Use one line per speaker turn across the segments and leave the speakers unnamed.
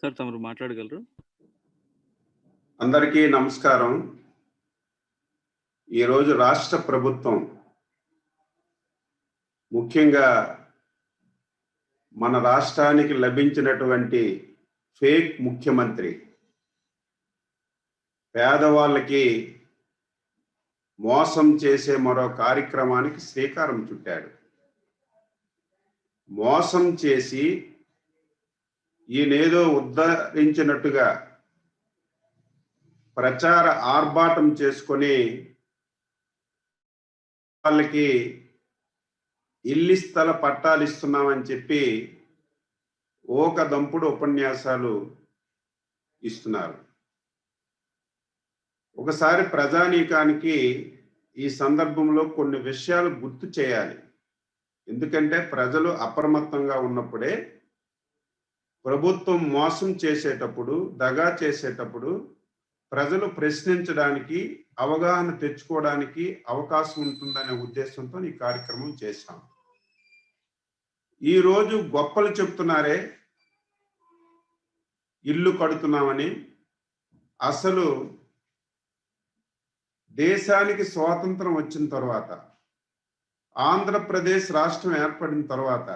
Sir తమరు మాట్లాడగలరు?
అందరికీ నమస్కారం. ఈరోజు రాష్ట్ర ప్రభుత్వం ముఖ్యంగా మన రాష్ట్రానికి లభించినటువంటి ఫేక్ ముఖ్యమంత్రి పేదవాళ్ళకి మోసం చేసే మరో కార్యక్రమానికి శ్రీకారం చుట్టాడు. మోసం చేసి ఈయనేదో ఉద్ధరించినట్టుగా ప్రచార ఆర్భాటం చేసుకొని వాళ్ళకి ఇల్లు స్థల పట్టాలు ఇస్తున్నామని చెప్పి దంపుడు ఉపన్యాసాలు ఇస్తున్నారు. ఒకసారి ప్రజానీకానికి ఈ సందర్భంలో కొన్ని విషయాలు గుర్తు చేయాలి. ఎందుకంటే ప్రజలు అప్రమత్తంగా ఉన్నప్పుడే ప్రభుత్వం మోసం చేసేటప్పుడు, దగా చేసేటప్పుడు ప్రజలు ప్రశ్నించడానికి, అవగాహన తెచ్చుకోవడానికి అవకాశం ఉంటుందనే ఉద్దేశంతో ఈ కార్యక్రమం చేశాం. ఈరోజు గొప్పలు చెప్తున్నారే ఇల్లు కడుతున్నామని. అసలు దేశానికి స్వాతంత్రం వచ్చిన తర్వాత, ఆంధ్రప్రదేశ్ రాష్ట్రం ఏర్పడిన తర్వాత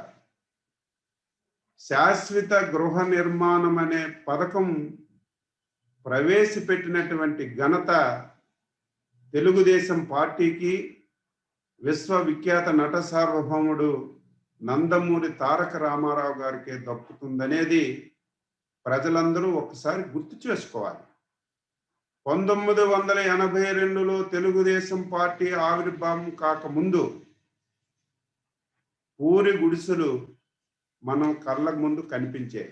శాశ్వత గృహ నిర్మాణం అనే పథకం ప్రవేశపెట్టినటువంటి ఘనత తెలుగుదేశం పార్టీకి, విశ్వవిఖ్యాత నట సార్వభౌముడు నందమూరి తారక రామారావు గారికి దక్కుతుందనేది ప్రజలందరూ ఒకసారి గుర్తు చేసుకోవాలి. 1982లో తెలుగుదేశం పార్టీ ఆవిర్భావం కాకముందు పూరి గుడిసెలు మనం కళ్ళకు ముందు కనిపించాయి.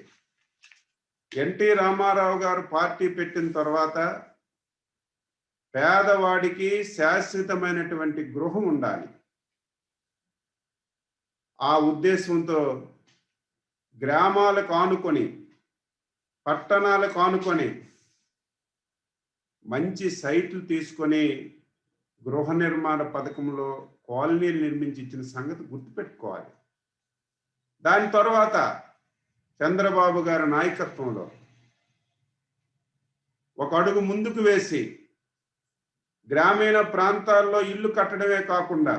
ఎన్టీ రామారావు గారు పార్టీ పెట్టిన తర్వాత పేదవాడికి శాశ్వతమైనటువంటి గృహం ఉండాలి. ఆ ఉద్దేశంతో గ్రామాలకు ఆనుకొని, పట్టణాలకు ఆనుకొని మంచి సైట్లు తీసుకొని గృహ నిర్మాణ పథకంలో కాలనీలు నిర్మించి ఇచ్చిన సంగతి గుర్తుపెట్టుకోవాలి. దాని తర్వాత చంద్రబాబు గారి నాయకత్వంలో ఒక అడుగు ముందుకు వేసి గ్రామీణ ప్రాంతాల్లో ఇల్లు కట్టడమే కాకుండా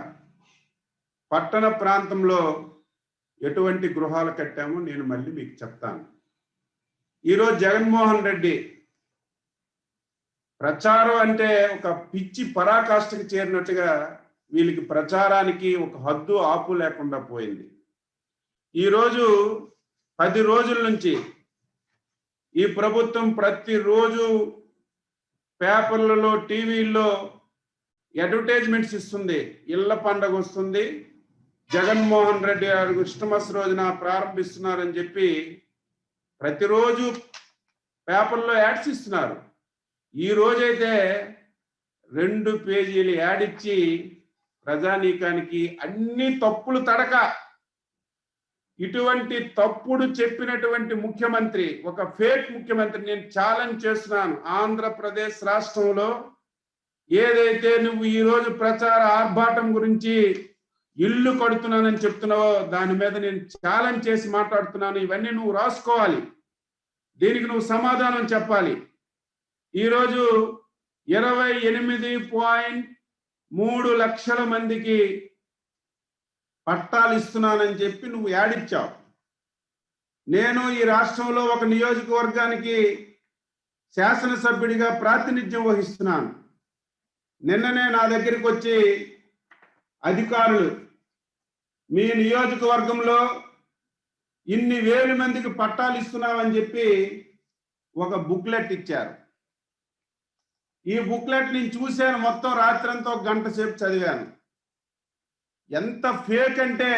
పట్టణ ప్రాంతంలో ఎటువంటి గృహాలు కట్టామో నేను మళ్ళీ మీకు చెప్తాను. ఈరోజు జగన్మోహన్ రెడ్డి ప్రచారం అంటే ఒక పిచ్చి పరాకాష్ఠకి చేరినట్టుగా వీళ్ళకి ప్రచారానికి ఒక హద్దు ఆపు లేకుండా పోయింది. ఈరోజు 10 రోజుల నుంచి ఈ ప్రభుత్వం ప్రతిరోజు పేపర్లలో, టీవీల్లో అడ్వర్టైజ్మెంట్స్ ఇస్తుంది. ఇళ్ల పండగ వస్తుంది, జగన్మోహన్ రెడ్డి గారు క్రిస్మస్ రోజున ప్రారంభిస్తున్నారని చెప్పి ప్రతిరోజు పేపర్లో యాడ్స్ ఇస్తున్నారు. ఈ రోజైతే 2 పేజీలు యాడ్ ఇచ్చి ప్రజానీకానికి అన్ని తప్పులు తడక, ఇటువంటి తప్పుడు చెప్పినటువంటి ముఖ్యమంత్రి, ఒక ఫేక్ ముఖ్యమంత్రి, నేను ఛాలెంజ్ చేస్తున్నాను. ఆంధ్రప్రదేశ్ రాష్ట్రంలో ఏదైతే నువ్వు ఈరోజు ప్రచార ఆర్భాటం గురించి ఇల్లు కడుతున్నానని చెప్తున్నావో దాని మీద నేను ఛాలెంజ్ చేసి మాట్లాడుతున్నాను. ఇవన్నీ నువ్వు రాసుకోవాలి, దీనికి నువ్వు సమాధానం చెప్పాలి. ఈరోజు 28.3 లక్షల మందికి పట్టాలు ఇస్తున్నానని చెప్పి నువ్వు యాడిచ్చావు. నేను ఈ రాష్ట్రంలో ఒక నియోజకవర్గానికి శాసనసభ్యుడిగా ప్రాతినిధ్యం వహిస్తున్నాను. నిన్ననే నా దగ్గరికి వచ్చి అధికారులు, మీ నియోజకవర్గంలో ఇన్ని వేల మందికి పట్టాలు ఇస్తున్నామని చెప్పి ఒక బుక్లెట్ ఇచ్చారు. ఈ బుక్లెట్ నేను చూశాను, మొత్తం రాత్రంతా 1 గంట సేపు చదివాను. ఎంత ఫేక్ అంటే,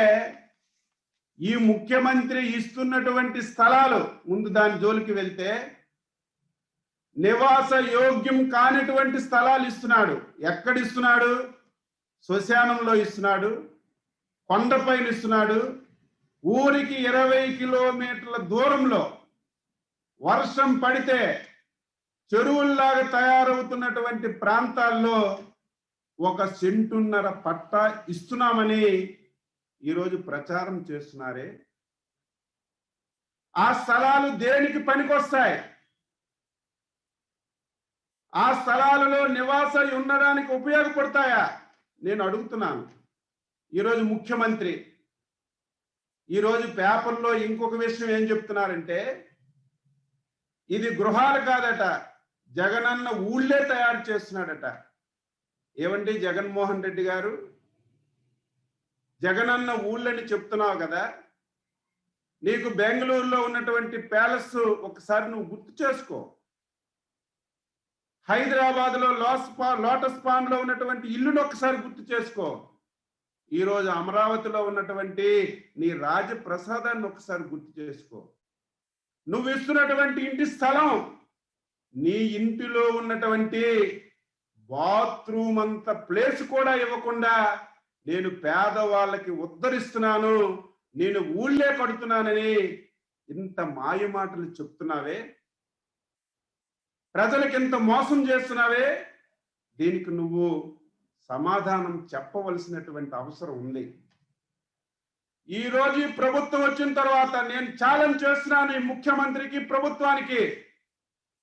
ఈ ముఖ్యమంత్రి ఇస్తున్నటువంటి స్థలాలు, ముందు దాని జోలికి వెళ్తే, నివాస యోగ్యం కానిటువంటి స్థలాలు ఇస్తున్నాడు. ఎక్కడ ఇస్తున్నాడు? శ్మశానంలో ఇస్తున్నాడు, కొండపైన ఇస్తున్నాడు, ఊరికి 20 కిలోమీటర్ల దూరంలో వర్షం పడితే చెరువుల్లాగా తయారవుతున్నటువంటి ప్రాంతాల్లో 1 సెంటున్నర పట్టా ఇస్తున్నామని ఈరోజు ప్రచారం చేస్తున్నారే. ఆ స్థలాలు దేనికి పనికొస్తాయి? ఆ స్థలాలలో నివాసం ఉండడానికి ఉపయోగపడతాయా? నేను అడుగుతున్నాను. ఈరోజు ముఖ్యమంత్రి ఈరోజు పేపర్లో ఇంకొక విషయం ఏం చెప్తున్నారంటే, ఇది గృహాలు కాదట, జగనన్న ఊళ్ళే తయారు చేస్తున్నాడట. ఏమండి జగన్మోహన్ రెడ్డి గారు, జగనన్న ఊళ్ళని చెప్తున్నావు కదా, నీకు బెంగళూరులో ఉన్నటువంటి ప్యాలెస్ ఒకసారి నువ్వు గుర్తు చేసుకో. హైదరాబాద్ లో లోటస్ పాండ్ లో ఉన్నటువంటి ఇల్లును ఒకసారి గుర్తు చేసుకో. ఈరోజు అమరావతిలో ఉన్నటువంటి నీ రాజప్రసాదాన్ని ఒకసారి గుర్తు చేసుకో. నువ్వు ఇస్తున్నటువంటి ఇంటి స్థలం, నీ ఇంటిలో ఉన్నటువంటి బాత్రూమ్ అంత ప్లేస్ కూడా ఇవ్వకుండా నేను పేదవాళ్ళకి ఉద్ధరిస్తున్నాను, నేను ఊళ్ళే కడుతున్నానని ఇంత మాయ మాటలు చెప్తున్నావే, ప్రజలకు ఇంత మోసం చేస్తున్నావే, దీనికి నువ్వు సమాధానం చెప్పవలసినటువంటి అవసరం ఉంది. ఈ రోజు ఈ ప్రభుత్వం వచ్చిన తర్వాత నేను ఛాలెంజ్ చేస్తున్నాను ఈ ముఖ్యమంత్రికి, ప్రభుత్వానికి.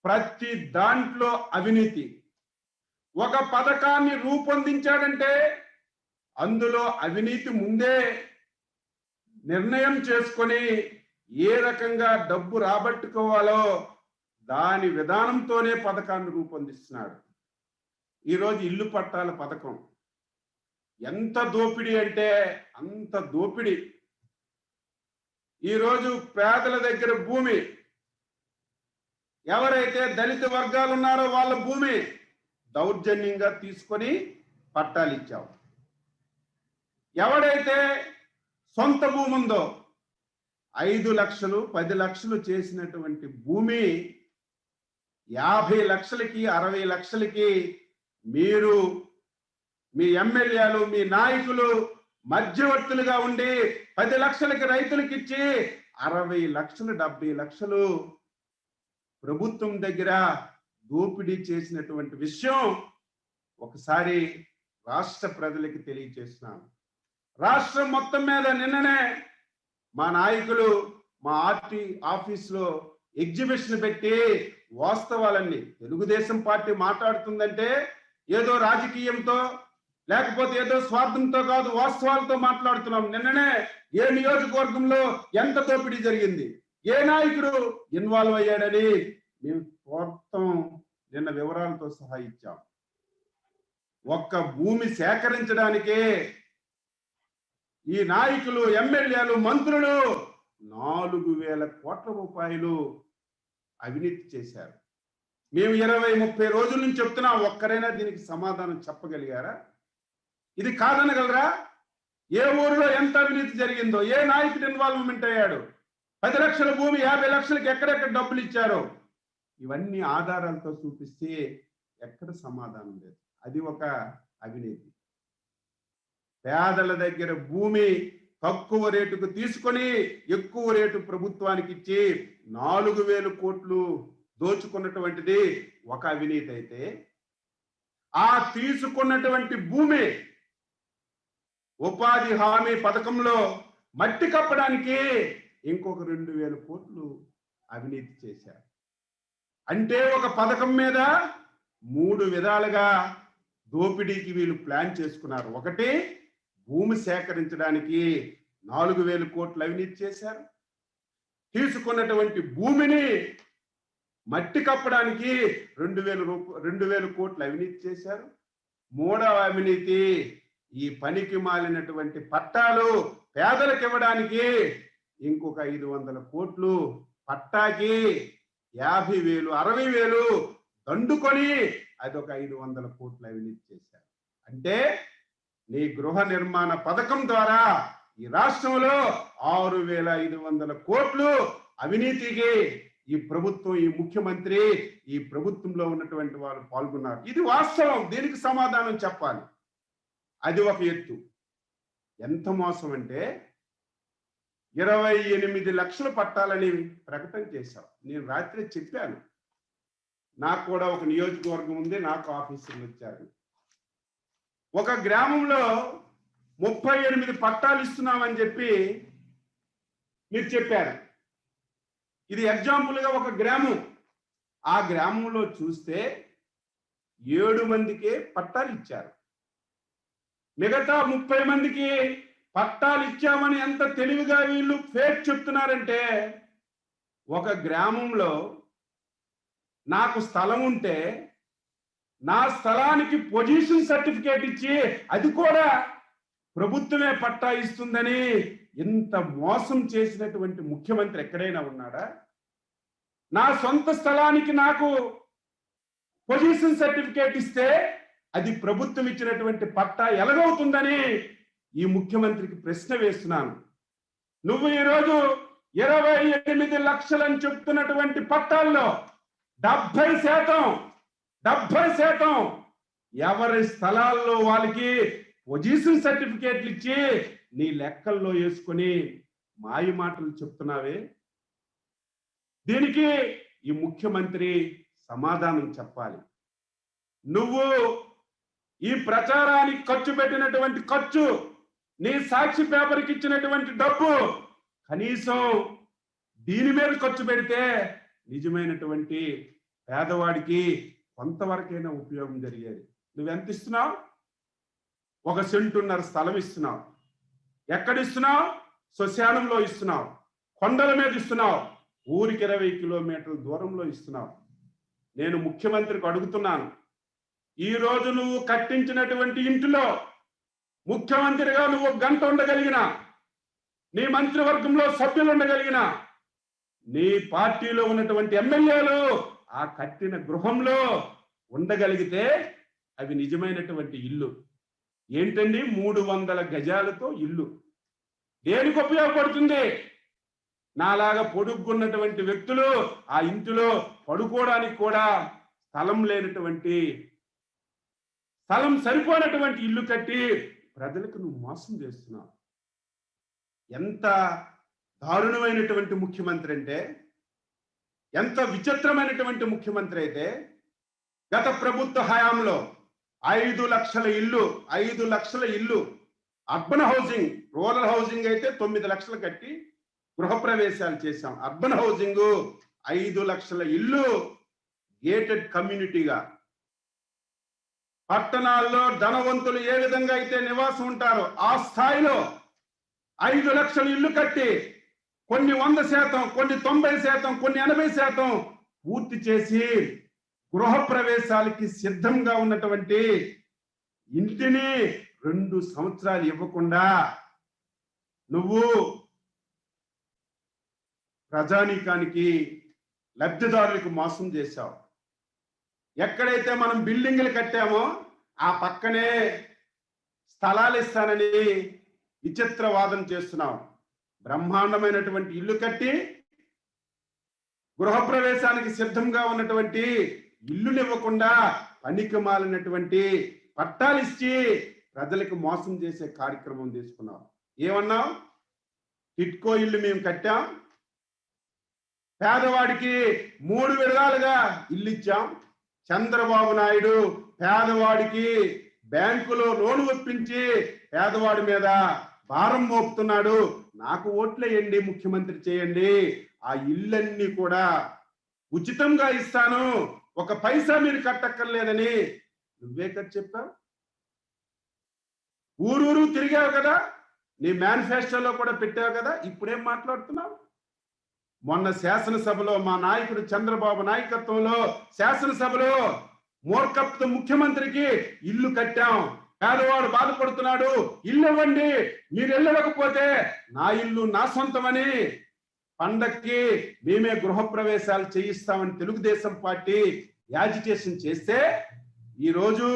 ప్రతి దాంట్లో అవినీతి. ఒక పథకాన్ని రూపొందించాడంటే అందులో అవినీతి ముందే నిర్ణయం చేసుకొని ఏ రకంగా డబ్బు రాబట్టుకోవాలో దాని విధానంతోనే పథకాన్ని రూపొందిస్తున్నాడు. ఈరోజు ఇల్లు పట్టాల పథకం ఎంత దోపిడీ అంటే అంత దోపిడీ. ఈరోజు పేదల దగ్గర భూమి, ఎవరైతే దళిత వర్గాలు ఉన్నారో వాళ్ళ భూమి దౌర్జన్యంగా తీసుకొని పట్టాలు ఇచ్చావు. ఎవడైతే సొంత భూమి ఉందో 5 లక్షలు 10 లక్షలు చేసినటువంటి భూమి 50 లక్షలకి 60 లక్షలకి మీరు మీ ఎమ్మెల్యేలు మీ నాయకులు మధ్యవర్తులుగా ఉండి 10 లక్షలకి రైతులకు ఇచ్చి 60 లక్షలు 70 లక్షలు ప్రభుత్వం దగ్గర దోపిడీ చేసినటువంటి విషయం ఒకసారి రాష్ట్ర ప్రజలకు తెలియజేస్తున్నాను. రాష్ట్రం మొత్తం మీద నిన్ననే మా నాయకులు మా ఆర్టీ ఆఫీస్లో ఎగ్జిబిషన్ పెట్టి వాస్తవాలన్నీ, తెలుగుదేశం పార్టీ మాట్లాడుతుందంటే ఏదో రాజకీయంతో లేకపోతే ఏదో స్వార్థంతో కాదు, వాస్తవాలతో మాట్లాడుతున్నాం. నిన్ననే ఏ నియోజకవర్గంలో ఎంత దోపిడీ జరిగింది, ఏ నాయకుడు ఇన్వాల్వ్ అయ్యాడని మేము మొత్తం నిన్న వివరాలతో సహా ఇచ్చాం. ఒక్క భూమి సేకరించడానికే ఈ నాయకులు ఎమ్మెల్యేలు మంత్రులు 4,000 కోట్ల రూపాయలు అవినీతి చేశారు. మేము 20-30 రోజుల నుంచి చెప్తున్నాం, ఒక్కరైనా దీనికి సమాధానం చెప్పగలిగారా? ఇది కాదనగలరా? ఏ ఊరిలో ఎంత అవినీతి జరిగిందో, ఏ నాయకుడు ఇన్వాల్వ్మెంట్ అయ్యాడు, 10 లక్షల భూమి 50 లక్షలకి ఎక్కడెక్కడ డబ్బులు ఇచ్చారో ఇవన్నీ ఆధారాలతో చూపిస్తే ఎక్కడ సమాధానం లేదు. అది ఒక అవినీతి. పేదల దగ్గర భూమి తక్కువ రేటుకు తీసుకొని ఎక్కువ రేటు ప్రభుత్వానికి ఇచ్చి 4,000 కోట్లు దోచుకున్నటువంటిది ఒక అవినీతి అయితే, ఆ తీసుకున్నటువంటి భూమి ఉపాధి హామీ పథకంలో మట్టి కప్పడానికి ఇంకొక 2,000 కోట్లు అవినీతి చేశారు. అంటే ఒక పథకం మీద 3 విధాలుగా దోపిడీకి వీళ్ళు ప్లాన్ చేసుకున్నారు. ఒకటి, భూమి సేకరించడానికి 4,000 కోట్లు అవినీతి చేశారు. తీసుకున్నటువంటి భూమిని మట్టి కప్పడానికి 2,000 కోట్లు అవినీతి చేశారు. మూడవ అవినీతి, ఈ పనికి మాలినటువంటి పట్టాలు పేదలకు ఇవ్వడానికి ఇంకొక 500 కోట్లు పట్టాకి 50,000 60,000 దండుకొని అదొక 500 కోట్లు అవినీతి చేశారు. అంటే నీ గృహ నిర్మాణ పథకం ద్వారా ఈ రాష్ట్రంలో 6,500 కోట్లు అవినీతికి ఈ ప్రభుత్వం, ఈ ముఖ్యమంత్రి, ఈ ప్రభుత్వంలో ఉన్నటువంటి వారు పాల్గొన్నారు. ఇది వాస్తవం, దీనికి సమాధానం చెప్పాలి. అది ఒక ఎత్తు. ఎంత మోసం అంటే 28 లక్షలు పట్టాలని ప్రకటన చేశాం. నేను రాత్రి చెప్పాను, నాకు కూడా ఒక నియోజకవర్గం ఉంది, నాకు ఆఫీసర్లు వచ్చారు. ఒక గ్రామంలో 38 పట్టాలు ఇస్తున్నామని చెప్పి మీరు చెప్పారు. ఇది ఎగ్జాంపుల్ గా ఒక గ్రామం. ఆ గ్రామంలో చూస్తే 7 మందికే పట్టాలు ఇచ్చారు. మిగతా 30 మందికి పట్టాలు ఇచ్చామని ఎంత తెలివిగా వీళ్ళు ఫేక్ చెప్తున్నారంటే, ఒక గ్రామంలో నాకు స్థలం ఉంటే నా స్థలానికి పొజిషన్ సర్టిఫికేట్ ఇచ్చి అది కూడా ప్రభుత్వమే పట్టా ఇస్తుందని ఇంత మోసం చేసినటువంటి ముఖ్యమంత్రి ఎక్కడైనా ఉన్నాడా? నా సొంత స్థలానికి నాకు పొజిషన్ సర్టిఫికేట్ ఇస్తే అది ప్రభుత్వం ఇచ్చినటువంటి పట్టా ఎలాగవుతుందని ఈ ముఖ్యమంత్రికి ప్రశ్న వేస్తున్నాను. నువ్వు ఈరోజు 28 లక్షలని చెప్తున్నటువంటి పట్టాల్లో 70% ఎవరి స్థలాల్లో వాళ్ళకి పొజిషన్ సర్టిఫికేట్లు ఇచ్చి నీ లెక్కల్లో వేసుకొని మాయ మాటలు చెప్తున్నావే. దీనికి ఈ ముఖ్యమంత్రి సమాధానం చెప్పాలి. నువ్వు ఈ ప్రచారానికి ఖర్చు పెట్టినటువంటి ఖర్చు, నీ సాక్షి పేపర్కి ఇచ్చినటువంటి డబ్బు కనీసం దీని మీద ఖర్చు పెడితే నిజమైనటువంటి పేదవాడికి కొంతవరకైనా ఉపయోగం జరిగేది. నువ్వెంత ఇస్తున్నావు? 1 సెంటున్నర స్థలం ఇస్తున్నావు. ఎక్కడ ఇస్తున్నావు? శ్మశానంలో ఇస్తున్నావు, కొండల మీద ఇస్తున్నావు, ఊరికి 20 కిలోమీటర్ల దూరంలో ఇస్తున్నావు. నేను ముఖ్యమంత్రికి అడుగుతున్నాను, ఈ రోజు నువ్వు కట్టించినటువంటి ఇంటిలో ముఖ్యమంత్రిగా నువ్వు 1 గంట ఉండగలిగిన, నీ మంత్రివర్గంలో సభ్యులు ఉండగలిగిన, నీ పార్టీలో ఉన్నటువంటి ఎమ్మెల్యేలు ఆ కట్టిన గృహంలో ఉండగలిగితే అవి నిజమైనటువంటి ఇల్లు. ఏంటండి 300 గజాలతో ఇల్లు? దేనికి ఉపయోగపడుతుంది? నాలాగా పొడుగున్నటువంటి వ్యక్తులు ఆ ఇంటిలో పడుకోవడానికి కూడా స్థలం లేనటువంటి, స్థలం సరిపోయినటువంటి ఇల్లు కట్టి ప్రజలకు నువ్వు మోసం చేస్తున్నావు. ఎంత దారుణమైనటువంటి ముఖ్యమంత్రి అంటే, ఎంత విచిత్రమైనటువంటి ముఖ్యమంత్రి అయితే, గత ప్రభుత్వ హయాంలో 5 లక్షల ఇల్లు అర్బన్ హౌసింగ్, రూరల్ హౌసింగ్ అయితే 9 లక్షలు కట్టి గృహప్రవేశాలు చేశాం. అర్బన్ హౌసింగ్ 5 లక్షల ఇల్లు గేటెడ్ కమ్యూనిటీగా, పట్టణాల్లో ధనవంతులు ఏ విధంగా అయితే నివాసం ఉంటారో ఆ స్థాయిలో 5 లక్షల ఇల్లు కట్టి కొన్ని 100%, కొన్ని 90%, కొన్ని 80% పూర్తి చేసి గృహప్రవేశాలకి సిద్ధంగా ఉన్నటువంటి ఇంటిని 2 సంవత్సరాలు ఇవ్వకుండా నువ్వు ప్రజానీకానికి, లబ్ధిదారులకు మోసం చేశావు. ఎక్కడైతే మనం బిల్డింగ్లు కట్టామో ఆ పక్కనే స్థలాలు ఇస్తానని విచిత్రవాదం చేస్తున్నావు. బ్రహ్మాండమైనటువంటి ఇల్లు కట్టి గృహప్రవేశానికి సిద్ధంగా ఉన్నటువంటి ఇల్లునివ్వకుండా పనికి మాలినటువంటి పట్టాలు ఇచ్చి ప్రజలకు మోసం చేసే కార్యక్రమం తీసుకున్నావు. ఏమన్నావు? టిట్కో ఇల్లు మేము కట్టాం, పేదవాడికి 3 విడతలుగా ఇల్లు ఇచ్చాం. చంద్రబాబు నాయుడు పేదవాడికి బ్యాంకులో లోను ఒప్పించి పేదవాడి మీద భారం మోపుతున్నాడు. నాకు ఓట్లేయండి, ముఖ్యమంత్రి చేయండి, ఆ ఇల్లన్నీ కూడా ఉచితంగా ఇస్తాను, 1 పైసా మీరు కట్టక్కర్లేదని నువ్వే కదా చెప్పావు. ఊరూరు తిరిగావు కదా, నీ మేనిఫెస్టోలో కూడా పెట్టావు కదా. ఇప్పుడేం మాట్లాడుతున్నావు? మొన్న శాసనసభలో మా నాయకుడు చంద్రబాబు నాయకత్వంలో శాసనసభలో మూర్ఖత్వ ముఖ్యమంత్రికి ఇల్లు కట్టాం, పేదవాడు బాధపడుతున్నాడు, ఇల్లు ఇవ్వండి, మీరు ఇవ్వకపోతే నా ఇల్లు నా సొంతమని పండక్కి మేమే గృహప్రవేశాలు చేయిస్తామని తెలుగుదేశం పార్టీ యాజిటేషన్ చేస్తే ఈరోజు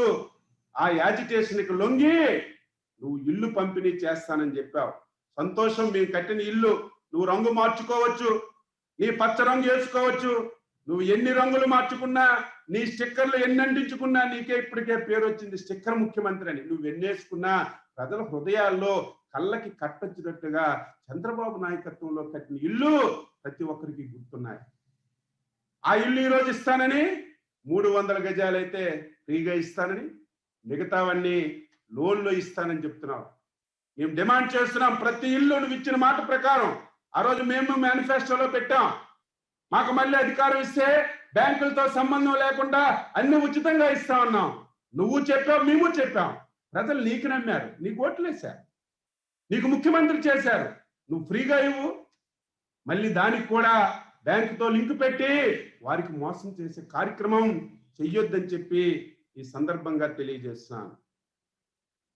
ఆ యాజిటేషన్కి లొంగి నువ్వు ఇల్లు పంపిణీ చేస్తానని చెప్పావు. సంతోషం, మేము కట్టిన ఇల్లు నువ్వు రంగు మార్చుకోవచ్చు, నీ పచ్చ రంగు వేసుకోవచ్చు, నువ్వు ఎన్ని రంగులు మార్చుకున్నా, నీ స్టిక్కర్లు ఎన్ని అంటించుకున్నా నీకే ఇప్పటికే పేరు వచ్చింది స్టిక్కర్ ముఖ్యమంత్రి అని. నువ్వు ఎన్నేసుకున్నా ప్రజల హృదయాల్లో కళ్ళకి కట్టొచ్చినట్టుగా చంద్రబాబు నాయకత్వంలో కట్టిన ఇల్లు ప్రతి ఒక్కరికి గుర్తున్నాయి. ఆ ఇల్లు ఈరోజు ఇస్తానని 300 గజాలైతే ఫ్రీగా ఇస్తానని, మిగతావన్నీ లోన్లో ఇస్తానని చెప్తున్నావు. మేము డిమాండ్ చేస్తున్నాం, ప్రతి ఇల్లు నువ్వు ఇచ్చిన మాట ప్రకారం ఆ రోజు మేము మేనిఫెస్టోలో పెట్టాం, మాకు మళ్ళీ అధికారం ఇస్తే బ్యాంకులతో సంబంధం లేకుండా అన్ని ఉచితంగా ఇస్తా ఉన్నాం. నువ్వు చెప్పావు, మేము చెప్పాం. ప్రజలు నీకు నమ్మారు, నీకు ఓట్లేశారు, నీకు ముఖ్యమంత్రి చేశారు. నువ్వు ఫ్రీగా ఇవ్వు, మళ్ళీ దానికి కూడా బ్యాంకుతో లింక్ పెట్టి వారికి మోసం చేసే కార్యక్రమం చెయ్యొద్దని చెప్పి ఈ సందర్భంగా తెలియజేస్తున్నాను.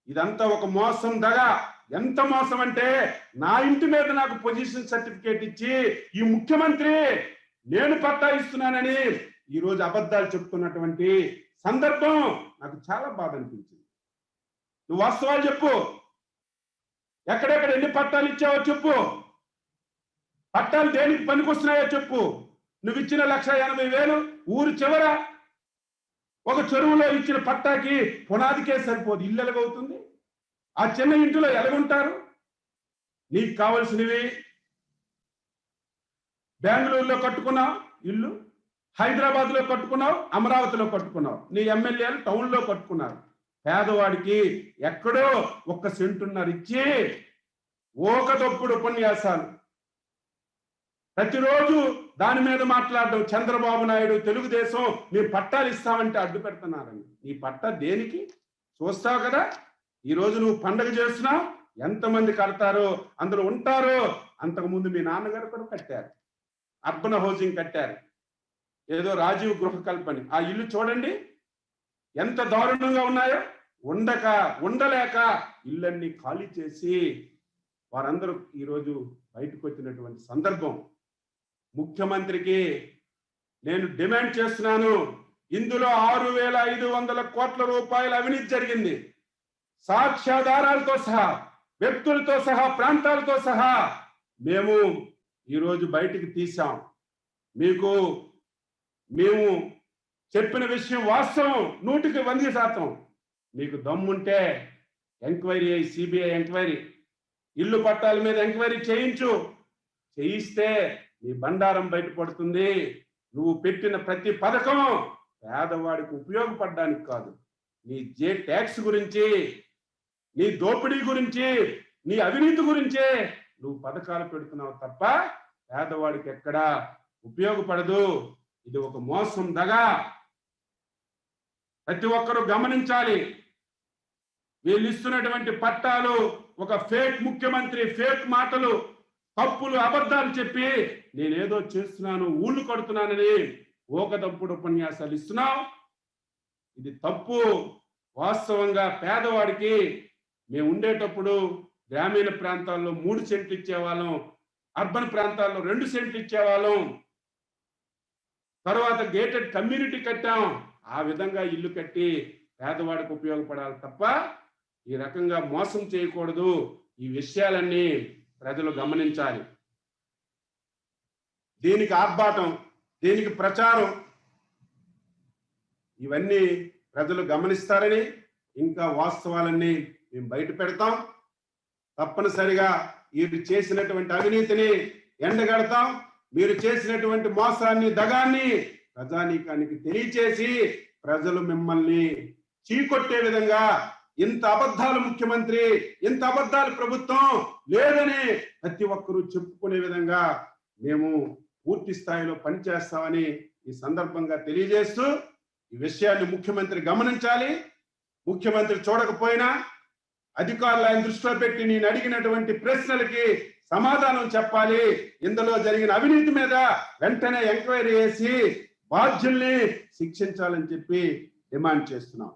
ఇదంతా ఒక మోసం దగా. ఎంత మోసం అంటే, నా ఇంటి మీద నాకు పొజిషన్ సర్టిఫికేట్ ఇచ్చి ఈ ముఖ్యమంత్రి నేను పట్టా ఇస్తున్నానని ఈరోజు అబద్ధాలు చెప్తున్నటువంటి సందర్భం నాకు చాలా బాధ అనిపించింది. నువ్వు వాస్తవాలు చెప్పు, ఎక్కడెక్కడ ఎన్ని పట్టాలు ఇచ్చావో చెప్పు, పట్టాలు దేనికి పనికొస్తున్నాయో చెప్పు. నువ్వు ఇచ్చిన 1,80,000 ఊరు చివర ఒక చెరువులో ఇచ్చిన పట్టాకి పునాదికే సరిపోదు, ఇల్లు ఎలాగవుతుంది? ఆ చిన్న ఇంటిలో ఎలాగుంటారు? నీకు కావలసినవి బెంగళూరులో కట్టుకున్నావు ఇల్లు, హైదరాబాద్ లో కట్టుకున్నావు, అమరావతిలో కట్టుకున్నావు, నీ ఎమ్మెల్యేలు టౌన్ లో కట్టుకున్నారు. పేదవాడికి ఎక్కడో 1 సెంటున్నర ఇచ్చి ఓకదప్పుడు ఉపన్యాసాలు, ప్రతిరోజు దాని మీద మాట్లాడడం. చంద్రబాబు నాయుడు, తెలుగుదేశం మేము పట్టాలు ఇస్తామంటే అడ్డు పెడుతున్నారని. నీ పట్టా దేనికి చూస్తావు కదా. ఈ రోజు నువ్వు పండగ చేస్తున్నావు, ఎంతమంది కడతారో అందులో ఉంటారో. అంతకుముందు మీ నాన్నగారు కూడా కట్టారు, అర్బన్ హౌసింగ్ కట్టారు, ఏదో రాజీవ్ గృహ కల్పని. ఆ ఇల్లు చూడండి ఎంత దారుణంగా ఉన్నాయో. ఉండలేక ఇళ్ళన్ని ఖాళీ చేసి వారందరూ ఈరోజు బయటకు వచ్చినటువంటి సందర్భం. ముఖ్యమంత్రికి నేను డిమాండ్ చేస్తున్నాను, ఇందులో 6,500 కోట్ల రూపాయల అవినీతి జరిగింది. సాక్ష్యాధారాలతో సహా, వ్యక్తులతో సహా, ప్రాంతాలతో సహా మేము ఈరోజు బయటికి తీసాం. మేము చెప్పిన విషయం వాస్తవం 100% మీకు దమ్ముంటే ఎంక్వైరీ అయ్యి, సిబిఐ ఎంక్వైరీ, ఇల్లు పట్టాల మీద ఎంక్వైరీ చేయిస్తే నీ బండారం బయటపడుతుంది. నువ్వు పెట్టిన ప్రతి పథకం పేదవాడికి ఉపయోగపడడానికి కాదు. నీ ట్యాక్స్ గురించి, నీ దోపిడీ గురించి, నీ అవినీతి గురించే నువ్వు పథకాలు పెడుతున్నావు తప్ప పేదవాడికి ఎక్కడా ఉపయోగపడదు. ఇది ఒక మోసం దగా. ప్రతి ఒక్కరూ గమనించాలి. వీళ్ళు ఇస్తున్నటువంటి పట్టాలు ఒక ఫేక్ ముఖ్యమంత్రి, ఫేక్ మాటలు, తప్పులు, అబద్ధాలు చెప్పి నేనేదో చేస్తున్నాను, ఊళ్ళు కడుతున్నానని ఓకదప్పుడు ఉపన్యాసాలు ఇస్తున్నావు. ఇది తప్పు. వాస్తవంగా పేదవాడికి మేము ఉండేటప్పుడు గ్రామీణ ప్రాంతాల్లో 3 సెంట్లు ఇచ్చేవాళ్ళం, అర్బన్ ప్రాంతాల్లో 2 సెంట్లు ఇచ్చేవాళ్ళం. తర్వాత గేటెడ్ కమ్యూనిటీ కట్టాం. ఆ విధంగా ఇల్లు కట్టి పేదవాడికి ఉపయోగపడాలి తప్ప ఈ రకంగా మోసం చేయకూడదు. ఈ విషయాలన్నీ ప్రజలు గమనించాలి. దీనికి ఆర్భాటం, దీనికి ప్రచారం, ఇవన్నీ ప్రజలు గమనిస్తారని, ఇంకా వాస్తవాలన్నీ మేము బయట పెడతాం. తప్పనిసరిగా మీరు చేసినటువంటి అవినీతిని ఎండగడతాం. మీరు చేసినటువంటి మోసాన్ని, దగాన్ని ప్రజానీకానికి తెలియచేసి ప్రజలు మిమ్మల్ని చీకొట్టే విధంగా, ఇంత అబద్ధాలు ముఖ్యమంత్రి, ఇంత అబద్ధాలు ప్రభుత్వం లేదని ప్రతి ఒక్కరూ చెప్పుకునే విధంగా మేము పూర్తి స్థాయిలో పనిచేస్తామని ఈ సందర్భంగా తెలియజేస్తూ, ఈ విషయాన్ని ముఖ్యమంత్రి గమనించాలి. ముఖ్యమంత్రి చూడకపోయినా అధికారులు ఆయన దృష్టిలో పెట్టి నేను అడిగినటువంటి ప్రశ్నలకి సమాధానం చెప్పాలి. ఇందులో జరిగిన అవినీతి మీద వెంటనే ఎంక్వైరీ చేసి బాధ్యుల్ని శిక్షించాలని చెప్పి డిమాండ్ చేస్తున్నాం.